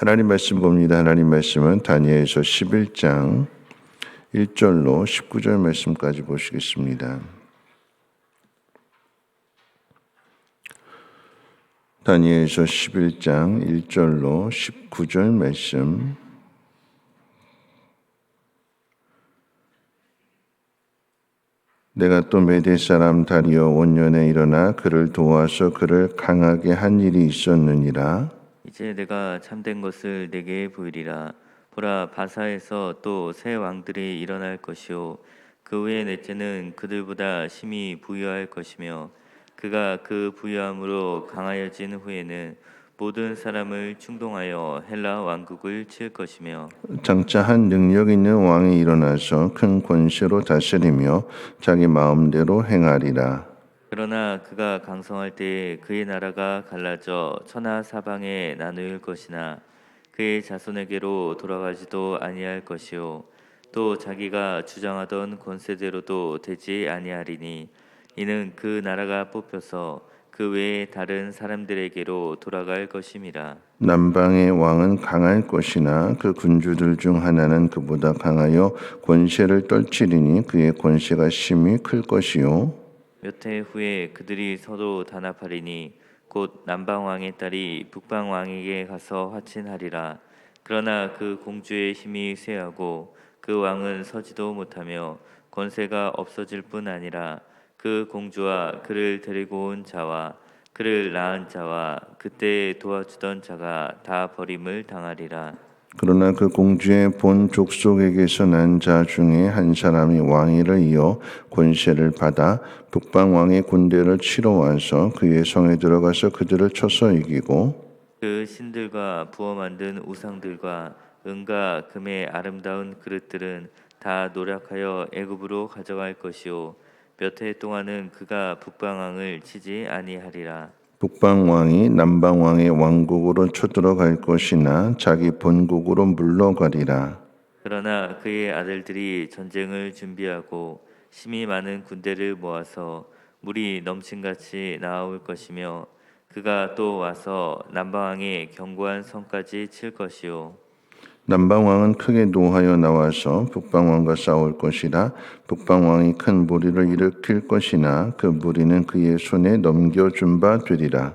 하나님 말씀 봅니다. 하나님 말씀은 다니엘서 11장 1절로 19절 말씀까지 보시겠습니다. 다니엘서 11장 1절로 19절 말씀. 내가 또 메대 사람 다리오 원년에 일어나 그를 도와서 그를 강하게 한 일이 있었느니라. 이제 내가 참된 것을 내게 보이리라. 보라, 바사에서 또 새 왕들이 일어날 것이요 그 후에 넷째는 그들보다 심히 부유할 것이며 그가 그 부유함으로 강하여진 후에는 모든 사람을 충동하여 헬라 왕국을 칠 것이며 장차 한 능력 있는 왕이 일어나서 큰 권세로 다스리며 자기 마음대로 행하리라. 그러나 그가 강성할 때에 그의 나라가 갈라져 천하 사방에 나누일 것이나 그의 자손에게로 돌아가지도 아니할 것이요 또 자기가 주장하던 권세대로도 되지 아니하리니 이는 그 나라가 뽑혀서 그 외에 다른 사람들에게로 돌아갈 것임이라. 남방의 왕은 강할 것이나 그 군주들 중 하나는 그보다 강하여 권세를 떨치리니 그의 권세가 심히 클 것이요 몇 해 후에 그들이 서로 단합하리니 곧 남방 왕의 딸이 북방 왕에게 가서 화친하리라. 그러나 그 공주의 힘이 쇠하고 그 왕은 서지도 못하며 권세가 없어질 뿐 아니라 그 공주와 그를 데리고 온 자와 그를 낳은 자와 그때 도와주던 자가 다 버림을 당하리라. 그러나 그 공주의 본 족속에게서 난 자 중에 한 사람이 왕위를 이어 권세를 받아 북방 왕의 군대를 치러 와서 그의 성에 들어가서 그들을 쳐서 이기고 그 신들과 부어 만든 우상들과 은과 금의 아름다운 그릇들은 다 노력하여 애굽으로 가져갈 것이요 몇 해 동안은 그가 북방 왕을 치지 아니하리라. 북방 왕이 남방 왕의 왕국으로 쳐들어갈 것이나 자기 본국으로 물러가리라. 그러나 그의 아들들이 전쟁을 준비하고 심히 많은 군대를 모아서 물이 넘친같이 나아올 것이며 그가 또 와서 남방 왕의 견고한 성까지 칠 것이요 남방 왕은 크게 노하여 나와서 북방 왕과 싸울 것이라. 북방 왕이 큰 무리를 일으킬 것이나 그 무리는 그의 손에 넘겨준 바 되리라.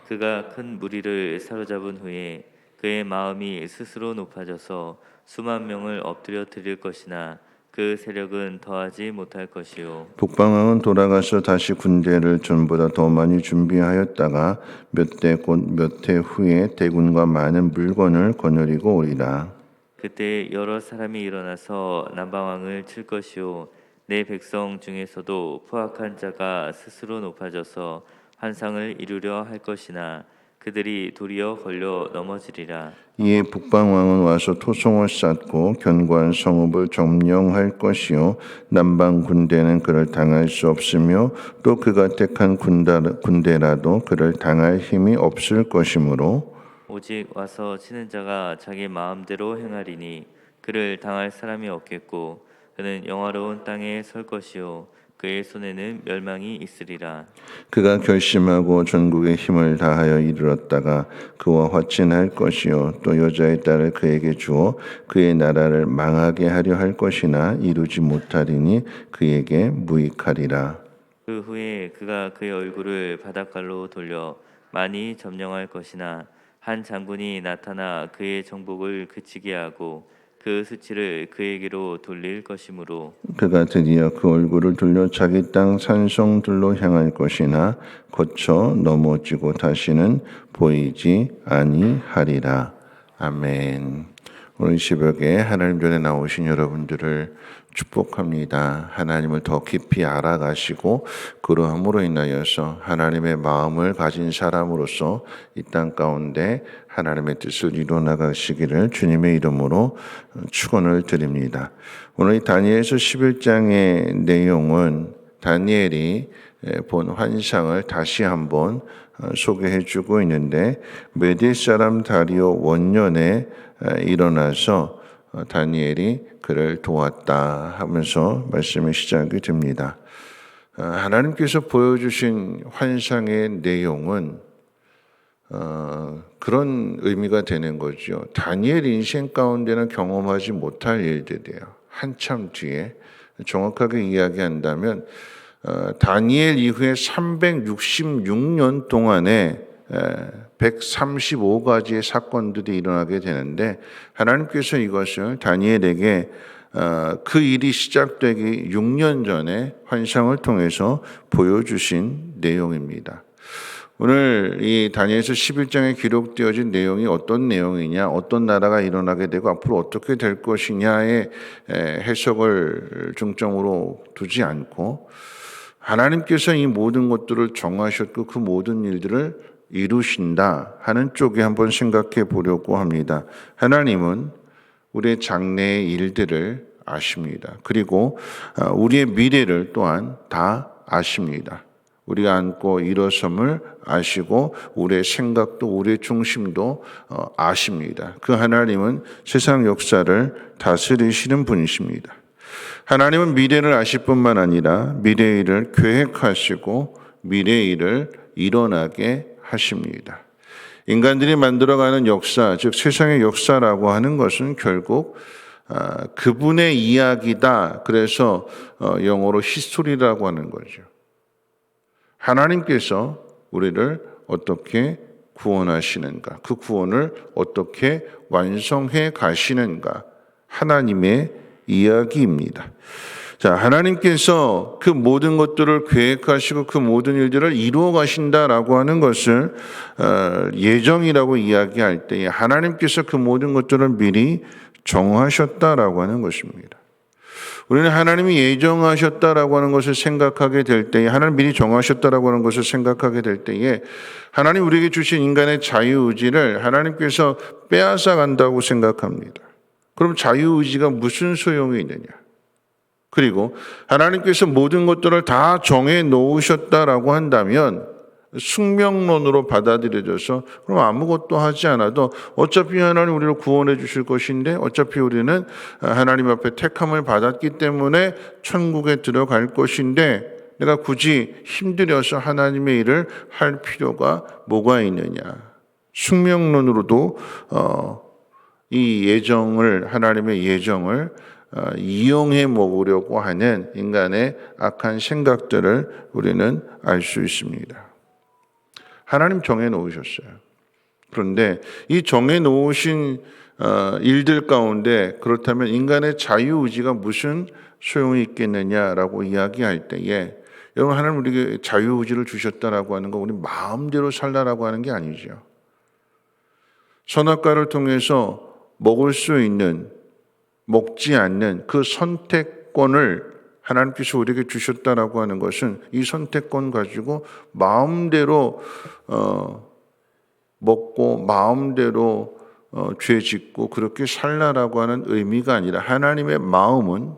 그가 큰 무리를 사로잡은 후에 그의 마음이 스스로 높아져서 수만 명을 엎드려 드릴 것이나 그 세력은 더하지 못할 것이요 북방 왕은 돌아가서 다시 군대를 전보다 더 많이 준비하였다가 몇 해 후에 대군과 많은 물건을 거느리고 오리라. 그때 여러 사람이 일어나서 남방 왕을 칠 것이요 내 백성 중에서도 포악한 자가 스스로 높아져서 환상을 이루려 할 것이나 그들이 도리어 걸려 넘어지리라. 이에 북방 왕은 와서 토성을 쌓고 견고한 성읍을 점령할 것이요 남방 군대는 그를 당할 수 없으며 또 그가 택한 군대라도 그를 당할 힘이 없을 것이므로 오직 와서 치는 자가 자기 마음대로 행하리니 그를 당할 사람이 없겠고 그는 영화로운 땅에 설 것이요 그의 손에는 멸망이 있으리라. 그가 결심하고 전국의 힘을 다하여 이르렀다가 그와 화친할 것이요 또 여자의 딸을 그에게 주어 그의 나라를 망하게 하려 할 것이나 이루지 못하리니 그에게 무익하리라. 그 후에 그가 그의 얼굴을 바닷가로 돌려 많이 점령할 것이나 한 장군이 나타나 그의 정복을 그치게 하고 그 수치를 그에게로 돌릴 것이므로 그가 드디어 그 얼굴을 돌려 자기 땅 산성들로 향할 것이나 거쳐 넘어지고 다시는 보이지 아니하리라. 아멘. 오늘 이 새벽에 하나님 전에 나오신 여러분들을 축복합니다. 하나님을 더 깊이 알아가시고 그러함으로 인하여서 하나님의 마음을 가진 사람으로서 이 땅 가운데 하나님의 뜻을 이루어 나가시기를 주님의 이름으로 축원을 드립니다. 오늘 이 다니엘서 11장의 내용은 다니엘이 본 환상을 다시 한번 소개해 주고 있는데 메대 사람 다리오 원년에 일어나서 다니엘이 그를 도왔다 하면서 말씀이 시작이 됩니다. 하나님께서 보여주신 환상의 내용은 그런 의미가 되는 거죠. 다니엘 인생 가운데는 경험하지 못할 일들이에요. 한참 뒤에 정확하게 이야기한다면 다니엘 이후에 366년 동안에 135가지의 사건들이 일어나게 되는데 하나님께서 이것을 다니엘에게 그 일이 시작되기 6년 전에 환상을 통해서 보여주신 내용입니다. 오늘 이 다니엘서 11장에 기록되어진 내용이 어떤 내용이냐, 어떤 나라가 일어나게 되고 앞으로 어떻게 될 것이냐의 해석을 중점으로 두지 않고 하나님께서 이 모든 것들을 정하셨고 그 모든 일들을 이루신다 하는 쪽에 한번 생각해 보려고 합니다. 하나님은 우리의 장래의 일들을 아십니다. 그리고 우리의 미래를 또한 다 아십니다. 우리가 안고 일어섬을 아시고 우리의 생각도 우리의 중심도 아십니다. 그 하나님은 세상 역사를 다스리시는 분이십니다. 하나님은 미래를 아실 뿐만 아니라 미래의 일을 계획하시고 미래의 일을 일어나게 하십니다. 인간들이 만들어가는 역사, 즉 세상의 역사라고 하는 것은 결국 그분의 이야기다. 그래서 영어로 히스토리라고 하는 거죠. 하나님께서 우리를 어떻게 구원하시는가, 그 구원을 어떻게 완성해 가시는가, 하나님의 이야기입니다. 자, 하나님께서 그 모든 것들을 계획하시고 그 모든 일들을 이루어 가신다라고 하는 것을 예정이라고 이야기할 때 하나님께서 그 모든 것들을 미리 정하셨다라고 하는 것입니다. 우리는 하나님이 예정하셨다라고 하는 것을 생각하게 될 때에, 하나님 미리 정하셨다라고 하는 것을 생각하게 될 때에 하나님 우리에게 주신 인간의 자유의지를 하나님께서 빼앗아 간다고 생각합니다. 그럼 자유의지가 무슨 소용이 있느냐? 그리고 하나님께서 모든 것들을 다 정해 놓으셨다라고 한다면 숙명론으로 받아들여져서 그럼 아무것도 하지 않아도 어차피 하나님 우리를 구원해 주실 것인데 어차피 우리는 하나님 앞에 택함을 받았기 때문에 천국에 들어갈 것인데 내가 굳이 힘들여서 하나님의 일을 할 필요가 뭐가 있느냐. 숙명론으로도 이 예정을, 하나님의 예정을 이용해 먹으려고 하는 인간의 악한 생각들을 우리는 알 수 있습니다. 하나님 정해 놓으셨어요. 그런데 이 정해 놓으신 일들 가운데 그렇다면 인간의 자유의지가 무슨 소용이 있겠느냐라고 이야기할 때에 여러분 하나님 우리에게 자유의지를 주셨다라고 하는 거 우리 마음대로 살라라고 하는 게 아니죠. 선악과를 통해서 먹을 수 있는 먹지 않는 그 선택권을 하나님께서 우리에게 주셨다라고 하는 것은 이 선택권 가지고 마음대로 먹고 마음대로 죄 짓고 그렇게 살라라고 하는 의미가 아니라 하나님의 마음은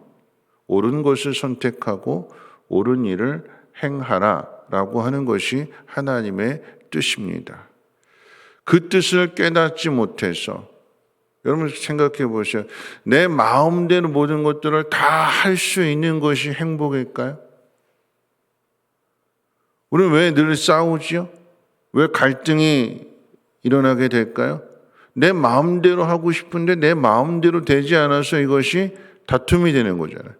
옳은 것을 선택하고 옳은 일을 행하라라고 하는 것이 하나님의 뜻입니다. 그 뜻을 깨닫지 못해서 여러분 생각해 보세요. 내 마음대로 모든 것들을 다 할 수 있는 것이 행복일까요? 우리는 왜 늘 싸우지요? 왜 갈등이 일어나게 될까요? 내 마음대로 하고 싶은데 내 마음대로 되지 않아서 이것이 다툼이 되는 거잖아요.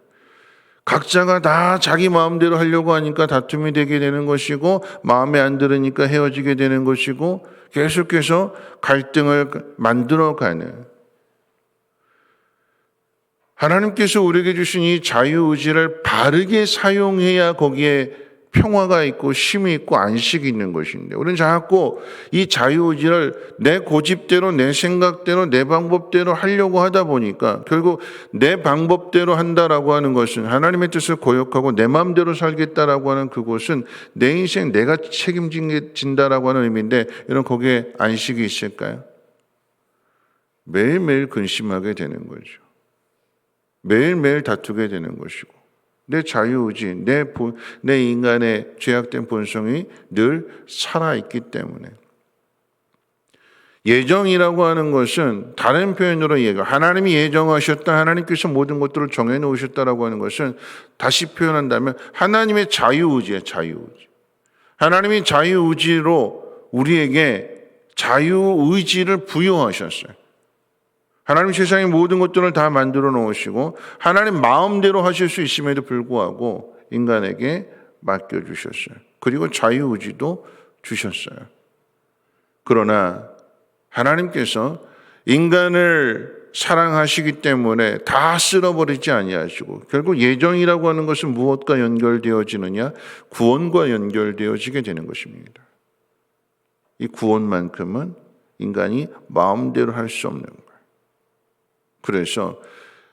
각자가 다 자기 마음대로 하려고 하니까 다툼이 되게 되는 것이고 마음에 안 들으니까 헤어지게 되는 것이고 계속해서 갈등을 만들어가는 하나님께서 우리에게 주신 이 자유의지를 바르게 사용해야 거기에 평화가 있고 쉼이 있고 안식이 있는 것인데 우리는 자꾸 이 자유의지를 내 고집대로 내 생각대로 내 방법대로 하려고 하다 보니까 결국 내 방법대로 한다라고 하는 것은 하나님의 뜻을 거역하고 내 마음대로 살겠다라고 하는 그것은 내 인생 내가 책임진다라고 하는 의미인데 여러분 거기에 안식이 있을까요? 매일매일 근심하게 되는 거죠. 매일매일 다투게 되는 것이고 내 자유의지, 내 인간의 죄악된 본성이 늘 살아있기 때문에 예정이라고 하는 것은 다른 표현으로 얘기해요. 하나님이 예정하셨다, 하나님께서 모든 것들을 정해놓으셨다라고 하는 것은 다시 표현한다면 하나님의 자유의지예요. 자유의지. 하나님이 자유의지로 우리에게 자유의지를 부여하셨어요. 하나님 세상의 모든 것들을 다 만들어 놓으시고 하나님 마음대로 하실 수 있음에도 불구하고 인간에게 맡겨주셨어요. 그리고 자유의지도 주셨어요. 그러나 하나님께서 인간을 사랑하시기 때문에 다 쓸어버리지 아니하시고 결국 예정이라고 하는 것은 무엇과 연결되어지느냐? 구원과 연결되어지게 되는 것입니다. 이 구원만큼은 인간이 마음대로 할 수 없는 거예요. 그래서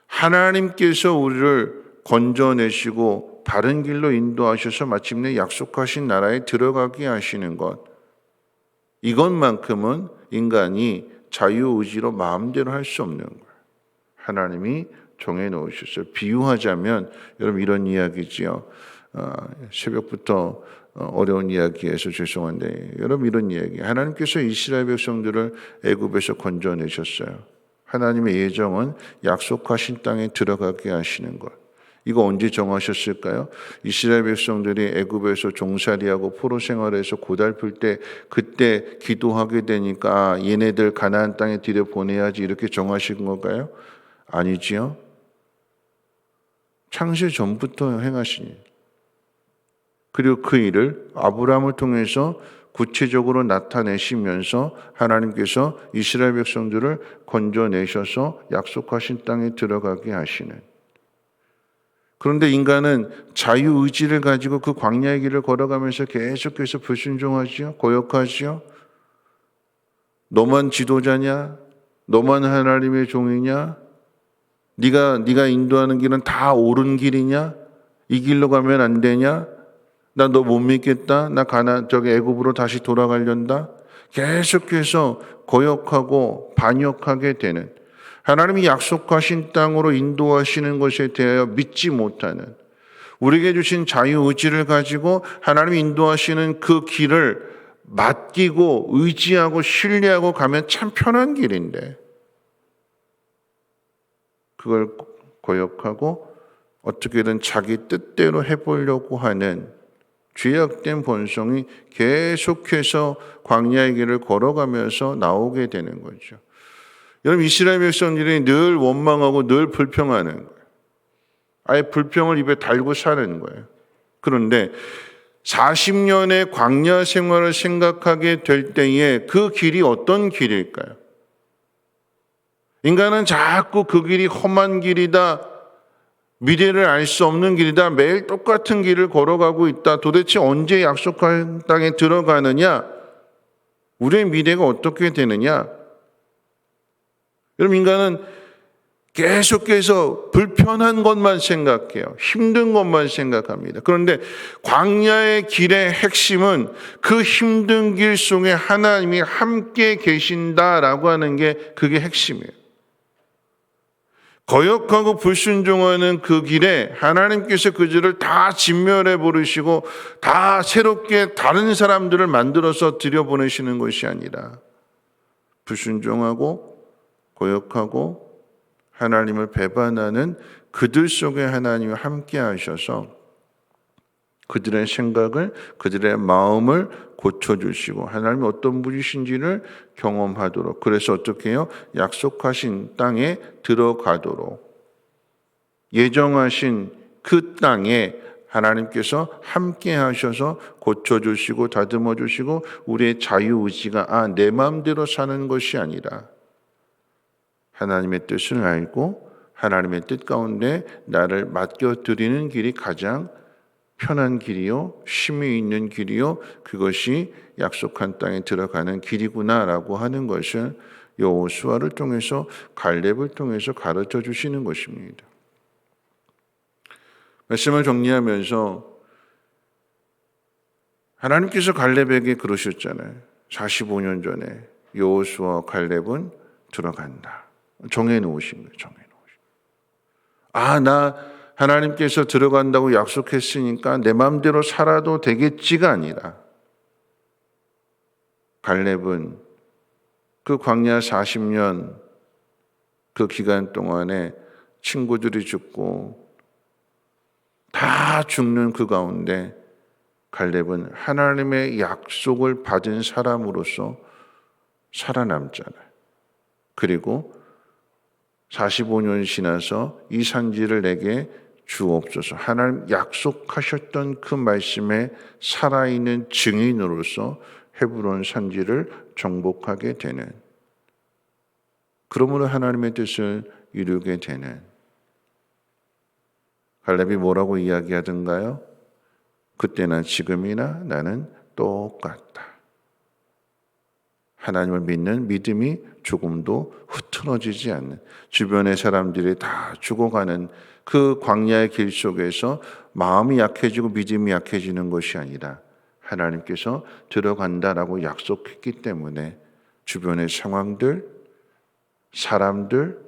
하나님께서 우리를 건져내시고 바른 길로 인도하셔서 마침내 약속하신 나라에 들어가게 하시는 것, 이것만큼은 인간이 자유의지로 마음대로 할 수 없는 거예요. 하나님이 정해놓으셨어요. 비유하자면 여러분 이런 이야기지요. 새벽부터 어려운 이야기해서 죄송한데 여러분 이런 이야기. 하나님께서 이스라엘 백성들을 애굽에서 건져내셨어요. 하나님의 예정은 약속하신 땅에 들어가게 하시는 것. 이거 언제 정하셨을까요? 이스라엘 백성들이 애굽에서 종살이하고 포로 생활에서 고달플 때 그때 기도하게 되니까 얘네들 가나안 땅에 들여보내야지 이렇게 정하신 건가요? 아니지요. 창세 전부터 행하신 일. 그리고 그 일을 아브라함을 통해서 구체적으로 나타내시면서 하나님께서 이스라엘 백성들을 건져내셔서 약속하신 땅에 들어가게 하시는. 그런데 인간은 자유의지를 가지고 그 광야의 길을 걸어가면서 계속해서 불순종하지요. 고역하지요. 너만 지도자냐? 너만 하나님의 종이냐? 네가 인도하는 길은 다 옳은 길이냐? 이 길로 가면 안 되냐? 나 너 못 믿겠다. 나 저기 애굽으로 다시 돌아가련다. 계속해서 고역하고 반역하게 되는, 하나님이 약속하신 땅으로 인도하시는 것에 대하여 믿지 못하는, 우리에게 주신 자유의지를 가지고 하나님이 인도하시는 그 길을 맡기고 의지하고 신뢰하고 가면 참 편한 길인데 그걸 고역하고 어떻게든 자기 뜻대로 해보려고 하는 죄악된 본성이 계속해서 광야의 길을 걸어가면서 나오게 되는 거죠. 여러분 이스라엘 백성들이 늘 원망하고 늘 불평하는 거예요. 아예 불평을 입에 달고 사는 거예요. 그런데 40년의 광야 생활을 생각하게 될 때에 그 길이 어떤 길일까요? 인간은 자꾸 그 길이 험한 길이다, 미래를 알 수 없는 길이다, 매일 똑같은 길을 걸어가고 있다, 도대체 언제 약속한 땅에 들어가느냐, 우리의 미래가 어떻게 되느냐. 여러분 인간은 계속해서 불편한 것만 생각해요. 힘든 것만 생각합니다. 그런데 광야의 길의 핵심은 그 힘든 길 속에 하나님이 함께 계신다라고 하는 게 그게 핵심이에요. 거역하고 불순종하는 그 길에 하나님께서 그들을 다 진멸해 버리시고 다 새롭게 다른 사람들을 만들어서 들여보내시는 것이 아니라 불순종하고 거역하고 하나님을 배반하는 그들 속에 하나님이 함께 하셔서 그들의 생각을, 그들의 마음을 고쳐주시고 하나님이 어떤 분이신지를 경험하도록, 그래서 어떻게 해요? 약속하신 땅에 들어가도록, 예정하신 그 땅에 하나님께서 함께 하셔서 고쳐주시고 다듬어주시고 우리의 자유의지가 내 마음대로 사는 것이 아니라 하나님의 뜻을 알고 하나님의 뜻 가운데 나를 맡겨드리는 길이 가장 편한 길이요, 쉼이 있는 길이요, 그것이 약속한 땅에 들어가는 길이구나라고 하는 것을 여호수아를 통해서, 갈렙을 통해서 가르쳐 주시는 것입니다. 말씀을 정리하면서 하나님께서 갈렙에게 그러셨잖아요. 45년 전에 여호수아 갈렙은 들어간다. 정해놓으신 거예요. 정해놓으신. 나 하나님께서 들어간다고 약속했으니까 내 마음대로 살아도 되겠지가 아니라 갈렙은 그 광야 40년 그 기간 동안에 친구들이 죽고 다 죽는 그 가운데 갈렙은 하나님의 약속을 받은 사람으로서 살아남잖아요. 그리고 45년 지나서 이 산지를 내게 주옵소서. 하나님 약속하셨던 그 말씀에 살아있는 증인으로서 헤브론 산지를 정복하게 되는, 그러므로 하나님의 뜻을 이루게 되는. 갈렙이 뭐라고 이야기하던가요? 그때나 지금이나 나는 똑같다. 하나님을 믿는 믿음이 조금도 흐트러지지 않는, 주변의 사람들이 다 죽어가는 그 광야의 길 속에서 마음이 약해지고 믿음이 약해지는 것이 아니라 하나님께서 들어간다라고 약속했기 때문에 주변의 상황들, 사람들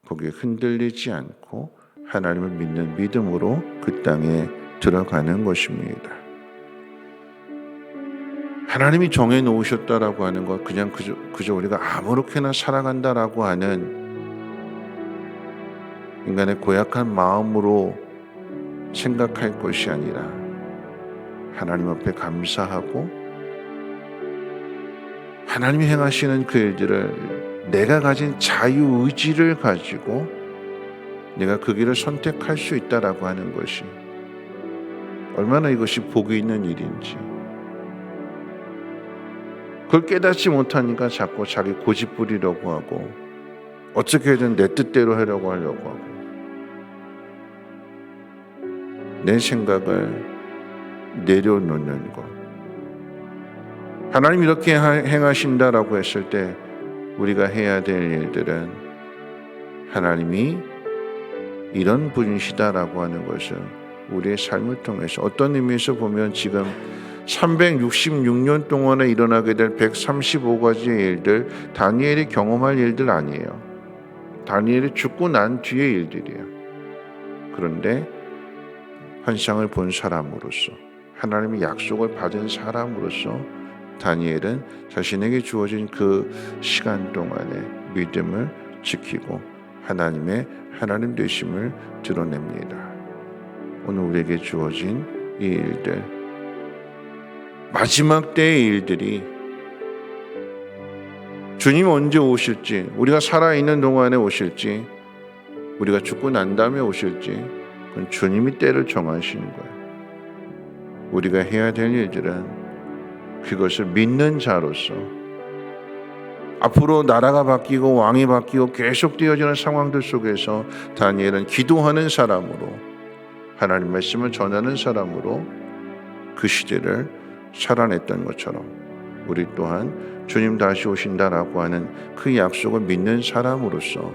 거기에 흔들리지 않고 하나님을 믿는 믿음으로 그 땅에 들어가는 것입니다. 하나님이 정해 놓으셨다라고 하는 것, 그냥 그저 우리가 아무렇게나 살아간다라고 하는 인간의 고약한 마음으로 생각할 것이 아니라 하나님 앞에 감사하고 하나님이 행하시는 그 일들을 내가 가진 자유의지를 가지고 내가 그 길을 선택할 수 있다라고 하는 것이 얼마나 이것이 복이 있는 일인지, 그걸 깨닫지 못하니까 자꾸 자기 고집 부리려고 하고 어떻게든 내 뜻대로 하려고 하고 내 생각을 내려놓는 것. 하나님 이렇게 행하신다라고 했을 때 우리가 해야 될 일들은 하나님이 이런 분이시다라고 하는 것을 우리의 삶을 통해서, 어떤 의미에서 보면 지금 366년 동안에 일어나게 될 135가지의 일들, 다니엘이 경험할 일들 아니에요. 다니엘이 죽고 난 뒤의 일들이에요. 그런데 환상을 본 사람으로서, 하나님의 약속을 받은 사람으로서 다니엘은 자신에게 주어진 그 시간 동안에 믿음을 지키고 하나님 되심을 드러냅니다. 오늘 우리에게 주어진 이 일들, 마지막 때의 일들이 주님 언제 오실지, 우리가 살아있는 동안에 오실지, 우리가 죽고 난 다음에 오실지, 그건 주님이 때를 정하신 거예요. 우리가 해야 될 일들은 그것을 믿는 자로서 앞으로 나라가 바뀌고 왕이 바뀌고 계속 되어지는 상황들 속에서 다니엘은 기도하는 사람으로, 하나님 말씀을 전하는 사람으로 그 시대를 살아냈던 것처럼 우리 또한 주님 다시 오신다라고 하는 그 약속을 믿는 사람으로서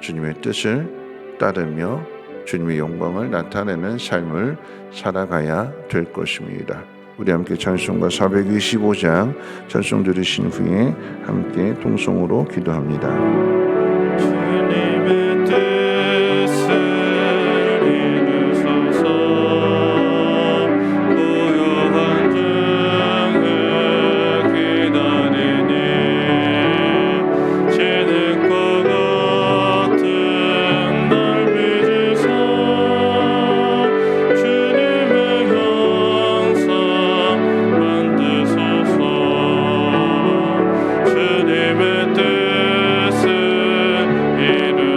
주님의 뜻을 따르며 주님의 영광을 나타내는 삶을 살아가야 될 것입니다. 우리 함께 찬송가 425장 찬송 들으신 후에 함께 통성으로 기도합니다. 주님의 뜻을 이루소서. 고요한 중에 기다리니 진흙과 같은 날 빚으사 주님의 형상 만드소서. 주님의 뜻을 이루소서.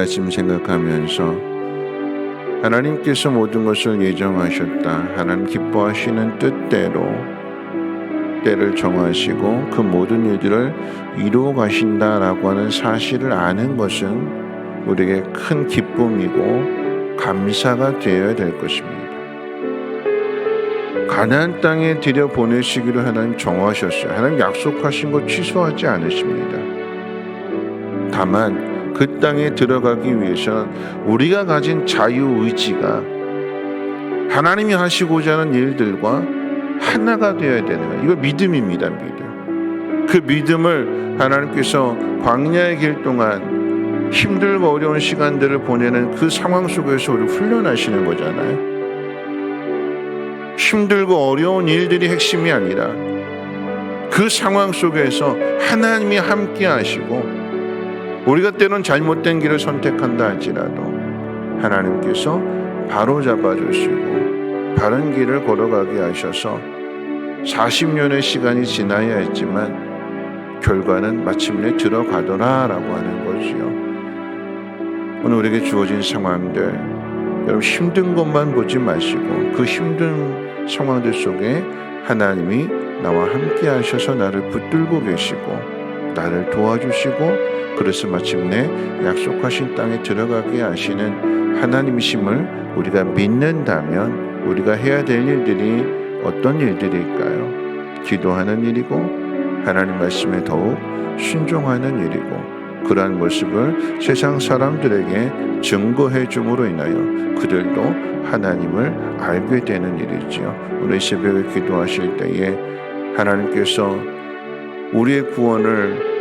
말씀 생각하면서 하나님께서 모든 것을 예정하셨다. 하나님 기뻐하시는 뜻대로 때를 정하시고 그 모든 일들을 이루어 가신다라고 하는 사실을 아는 것은 우리에게 큰 기쁨이고 감사가 되어야 될 것입니다. 가나안 땅에 들여 보내시기로 하나님 정하셨어요. 하나님 약속하신 것 취소하지 않으십니다. 다만 그 땅에 들어가기 위해서는 우리가 가진 자유의지가 하나님이 하시고자 하는 일들과 하나가 되어야 되는 거예요. 이거 믿음입니다. 믿음. 그 믿음을 하나님께서 광야의 길 동안 힘들고 어려운 시간들을 보내는 그 상황 속에서 우리를 훈련하시는 거잖아요. 힘들고 어려운 일들이 핵심이 아니라 그 상황 속에서 하나님이 함께 하시고 우리가 때론 잘못된 길을 선택한다 할지라도 하나님께서 바로잡아 주시고 바른 길을 걸어가게 하셔서 40년의 시간이 지나야 했지만 결과는 마침내 들어가더라 라고 하는 거지요. 오늘 우리에게 주어진 상황들, 여러분 힘든 것만 보지 마시고 그 힘든 상황들 속에 하나님이 나와 함께 하셔서 나를 붙들고 계시고 나를 도와주시고 그래서 마침내 약속하신 땅에 들어가게 하시는 하나님이심을 우리가 믿는다면 우리가 해야 될 일들이 어떤 일들일까요? 기도하는 일이고 하나님 말씀에 더욱 순종하는 일이고 그러한 모습을 세상 사람들에게 증거해 줌으로 인하여 그들도 하나님을 알게 되는 일이지요. 오늘 새벽에 기도하실 때에 하나님께서 우리의 구원을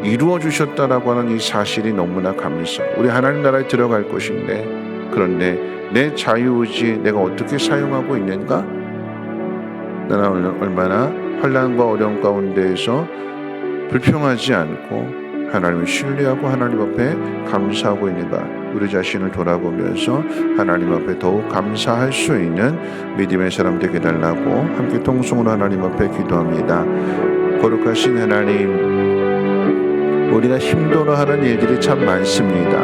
이루어 주셨다라고 하는 이 사실이 너무나 감사. 우리 하나님 나라에 들어갈 것인데 그런데 내 자유의지 내가 어떻게 사용하고 있는가? 나는 얼마나 환난과 어려움 가운데에서 불평하지 않고 하나님을 신뢰하고 하나님 앞에 감사하고 있는가? 우리 자신을 돌아보면서 하나님 앞에 더욱 감사할 수 있는 믿음의 사람 되게 달라고 함께 통성으로 하나님 앞에 기도합니다. 거룩하신 하나님, 우리가 힘들어하는 일들이 참 많습니다.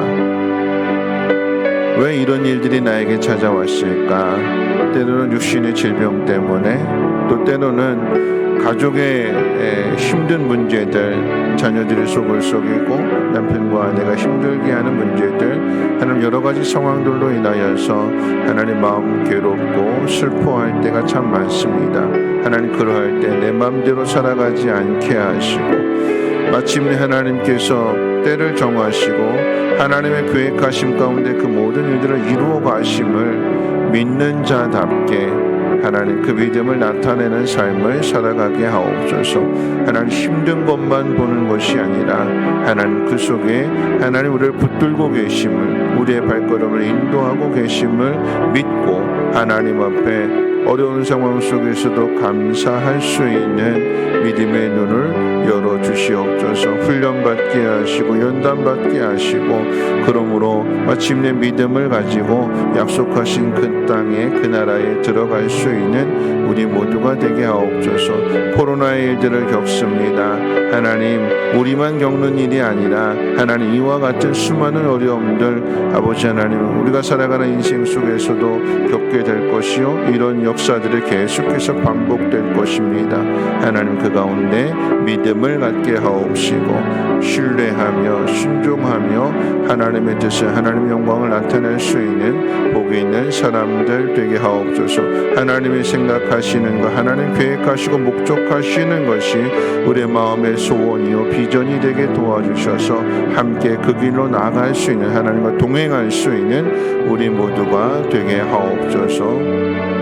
왜 이런 일들이 나에게 찾아왔을까? 때로는 육신의 질병 때문에 또 때로는 가족의 힘든 문제들, 자녀들의 속을 썩이고 남편과 아내가 힘들게 하는 문제들, 하나님 여러 가지 상황들로 인하여서 하나님 마음 괴롭고 슬퍼할 때가 참 많습니다. 하나님 그러할 때 내 마음대로 살아가지 않게 하시고 마침내 하나님께서 때를 정하시고 하나님의 계획하심 가운데 그 모든 일들을 이루어 가심을 믿는 자답게 하나님 그 믿음을 나타내는 삶을 살아가게 하옵소서. 하나님 힘든 것만 보는 것이 아니라 하나님 그 속에 하나님 우리를 붙들고 계심을 우리의 발걸음을 인도하고 계심을 믿고 하나님 앞에 어려운 상황 속에서도 감사할 수 있는 믿음의 눈을 열어주시옵소서. 훈련받게 하시고 연단받게 하시고 그러므로 마침내 믿음을 가지고 약속하신 그 땅에 그 나라에 들어갈 수 있는 우리 모두가 되게 하옵소서. 코로나의 일들을 겪습니다. 하나님 우리만 겪는 일이 아니라 하나님 이와 같은 수많은 어려움들 아버지 하나님 우리가 살아가는 인생 속에서도 겪게 될 것이요 이런 역사들이 계속해서 반복될 것입니다. 하나님 그 가운데 믿음을 갖게 하옵시고 신뢰하며 순종하며 하나님의 뜻을 하나님의 영광을 나타낼 수 있는 복이 있는 사람들 되게 하옵소서. 하나님이 생각하시는 것 하나님 계획하시고 목적하시는 것이 우리의 마음의 소원이요 비전이 되게 도와주셔서 함께 그 길로 나아갈 수 있는 하나님과 동행할 수 있는 우리 모두가 되게 하옵소서.